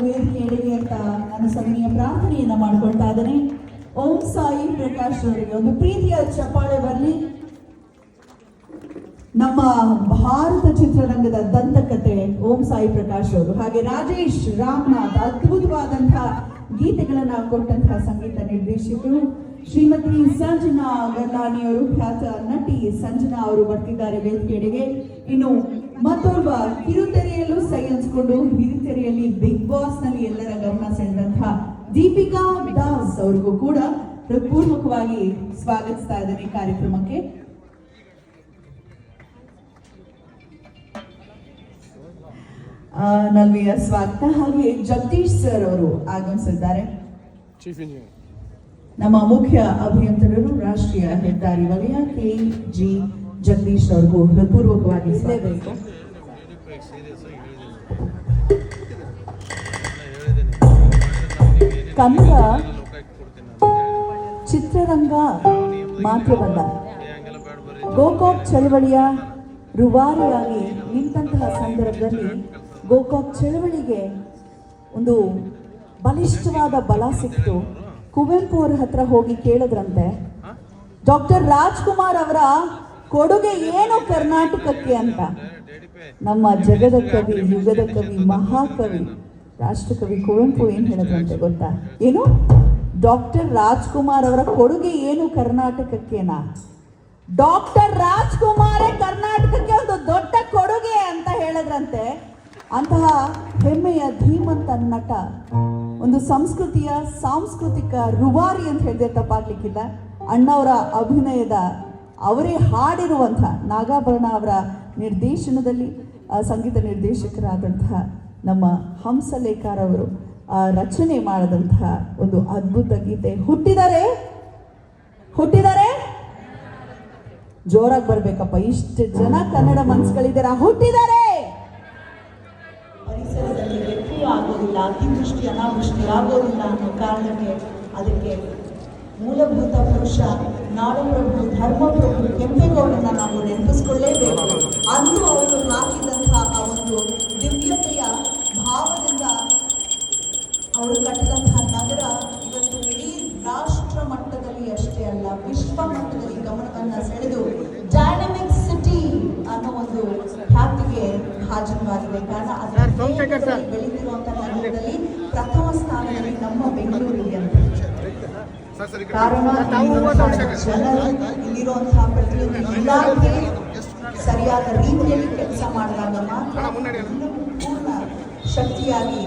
ವೇದಿಕೆಯಡೆಗೆ ಅಂತ ನಾನು ಸಭೆಯ ಪ್ರಾರ್ಥನೆಯನ್ನ ಮಾಡಿಕೊಳ್ತಾ ಇದ್ದೇನೆ. ಓಂ ಸಾಯಿ ಪ್ರಕಾಶ್ ಅವರಿಗೆ ಒಂದು ಪ್ರೀತಿಯ ಚಪ್ಪಾಳೆ ಬರಲಿ. ನಮ್ಮ ಭಾರತ ಚಿತ್ರರಂಗದ ದಂತಕತೆ ಓಂ ಸಾಯಿ ಪ್ರಕಾಶ್ ಅವರು. ಹಾಗೆ ರಾಜೇಶ್ ರಾಮನಾಥ್ ಅದ್ಭುತವಾದಂತಹ ಗೀತೆಗಳನ್ನ ಕೊಟ್ಟಂತಹ ಸಂಗೀತ ನಿರ್ದೇಶಕರು. ಶ್ರೀಮತಿ ಸಂಜನಾ ಗರ್ಲಾನಿ ಅವರು, ಖ್ಯಾತ ನಟಿ ಸಂಜನಾ ಅವರು ಬರ್ತಿದ್ದಾರೆ ವೇದಿಕೆಯಡೆಗೆ. ಇನ್ನು ಮತ್ತೊಬ್ಬ ಕಿರುತೆರೆಯಲ್ಲೂ ಸೈ ಹಂಚಿಕೊಂಡು ಹಿರಿತೆರೆಯಲ್ಲಿ ಬಿಗ್ ಬಾಸ್ ನಲ್ಲಿ ಎಲ್ಲರ ಗಮನ ಸೆಳೆದಂತಹ ದೀಪಿಕಾ ದಾಸ್ ಅವ್ರಿಗೂ ಕೂಡ ಹೃತ್ಪೂರ್ವಕವಾಗಿ ಸ್ವಾಗತಿಸ್ತಾ ಇದ್ದೇನೆ ಕಾರ್ಯಕ್ರಮಕ್ಕೆ. ನಲ್ವಿಯ ಸ್ವಾಗತ. ಹಾಗೆ ಜಗದೀಶ್ ಸರ್ ಅವರು ಆಗಮಿಸಿದ್ದಾರೆ. ನಮ್ಮ ಮುಖ್ಯ ಅಭಿಯಂತರರು ರಾಷ್ಟ್ರೀಯ ಹೆದ್ದಾರಿ ವಲಯ KG ಜಗದೀಶ್ ಅವ್ರಿಗೂ ಹೃತ್ಪೂರ್ವಕವಾಗಿ ಇರಲೇಬೇಕು. ಕನ್ನಡ ಚಿತ್ರರಂಗ ಮಾತ್ರವಲ್ಲ, ಗೋಕಾಕ್ ಚಳವಳಿಯ ರೂವಾರಿಯಾಗಿ ನಿಂತಹ ಸಂದರ್ಭದಲ್ಲಿ ಗೋಕಾಕ್ ಚಳವಳಿಗೆ ಒಂದು ಬಲಿಷ್ಠವಾದ ಬಲ ಸಿಕ್ತು. ಕುವೆಂಪು ಅವರ ಹತ್ರ ಹೋಗಿ ಕೇಳಿದ್ರಂತೆ, ಡಾಕ್ಟರ್ ರಾಜ್ಕುಮಾರ್ ಅವರ ಕೊಡುಗೆ ಏನು ಕರ್ನಾಟಕಕ್ಕೆ ಅಂತ. ನಮ್ಮ ಜಗದ ಕವಿ, ಯುಗದ ಕವಿ, ಮಹಾಕವಿ, ರಾಷ್ಟ್ರಕವಿ ಕುವೆಂಪು ಏನ್ ಹೇಳಿದ್ರಂತೆ ಗೊತ್ತಾ? ಏನು ಡಾಕ್ಟರ್ ರಾಜ್ಕುಮಾರ್ ಅವರ ಕೊಡುಗೆ ಏನು ಕರ್ನಾಟಕಕ್ಕೆನಾ? ಡಾಕ್ಟರ್ ರಾಜ್ಕುಮಾರೇ ಕರ್ನಾಟಕಕ್ಕೆ ಒಂದು ದೊಡ್ಡ ಕೊಡುಗೆ ಅಂತ ಹೇಳಿದ್ರಂತೆ. ಅಂತಹ ಹೆಮ್ಮೆಯ ಧೀಮಂತ ನಟ, ಒಂದು ಸಂಸ್ಕೃತಿಯ ಸಾಂಸ್ಕೃತಿಕ ರೂವಾರಿ ಅಂತ ಹೇಳಿದ್ರೆ ತಪ್ಪಾಗ್ಲಿಕ್ಕಿಲ್ಲ. ಅಣ್ಣವರ ಅಭಿನಯದ ಅವರೇ ಹಾಡಿರುವಂತಹ ನಾಗಾಭರಣ ಅವರ ನಿರ್ದೇಶನದಲ್ಲಿ ಸಂಗೀತ ನಿರ್ದೇಶಕರಾದಂತಹ ನಮ್ಮ ಹಂಸಲೇಖರ್ ಅವರು ರಚನೆ ಮಾಡಿದಂತಹ ಒಂದು ಅದ್ಭುತ ಗೀತೆ ಹುಟ್ಟಿದರೆ ಜೋರಾಗಿ ಬರ್ಬೇಕಪ್ಪ. ಇಷ್ಟು ಜನ ಕನ್ನಡ ಮನಸ್ಸುಗಳಿದ್ದಾರೆ. ಹುಟ್ಟಿದರೆ ಪರಿಸರದಲ್ಲಿ ವ್ಯಕ್ತಿ ಆಗೋದಿಲ್ಲ, ಅತಿವೃಷ್ಟಿ ಅನಾವೃಷ್ಟಿ ಆಗೋದಿಲ್ಲ ಅನ್ನೋ ಕಾರಣಕ್ಕೆ ಅದಕ್ಕೆ ಮೂಲಭೂತ ಪುರುಷ ನಾಡಪ್ರಭು ಧರ್ಮಪ್ರಭು ಕೆಂಪೇಗೌಡರನ್ನ ನಾವು ನೆನಪಿಸ್ಕೊಳ್ಳೇಬೇಕು. ಅಂದು ಅವರು ಹಾಕಿದಂತಹ ಆ ಒಂದು ದಿವ್ಯತೆಯ ಭಾವದಿಂದ ಅವರು ಕಟ್ಟಿದಂತಹ ನಗರ ಇವತ್ತು ಇಡೀ ರಾಷ್ಟ್ರ ಮಟ್ಟದಲ್ಲಿ ಅಷ್ಟೇ ಅಲ್ಲ, ವಿಶ್ವ ಮಟ್ಟದಲ್ಲಿ ಗಮನವನ್ನು ಸೆಳೆದು ಡೈನಮಿಕ್ ಸಿಟಿ ಅನ್ನೋ ಒಂದು ಖ್ಯಾತಿಗೆ ಭಾಜನವಾಗಿದೆ. ಕಾರಣ ಅದರ ಬೆಳೆದಿರುವಂತಹ ನಗರದಲ್ಲಿ ಪ್ರಥಮ ಸ್ಥಾನದಲ್ಲಿ ನಮ್ಮ ಬೆಂಗಳೂರಿಗೆ ಅಂತ. ಕಾರಣ ಜನರು, ಇಲ್ಲಿರುವಂತಹ ಪ್ರತಿಯೊಂದು ಇಲಾಖೆ ಸರಿಯಾದ ರೀತಿಯಲ್ಲಿ ಕೆಲಸ ಮಾಡಿದಾಗ ಮಾತ್ರ ಪೂರ್ಣ ಶಕ್ತಿಯಾಗಿ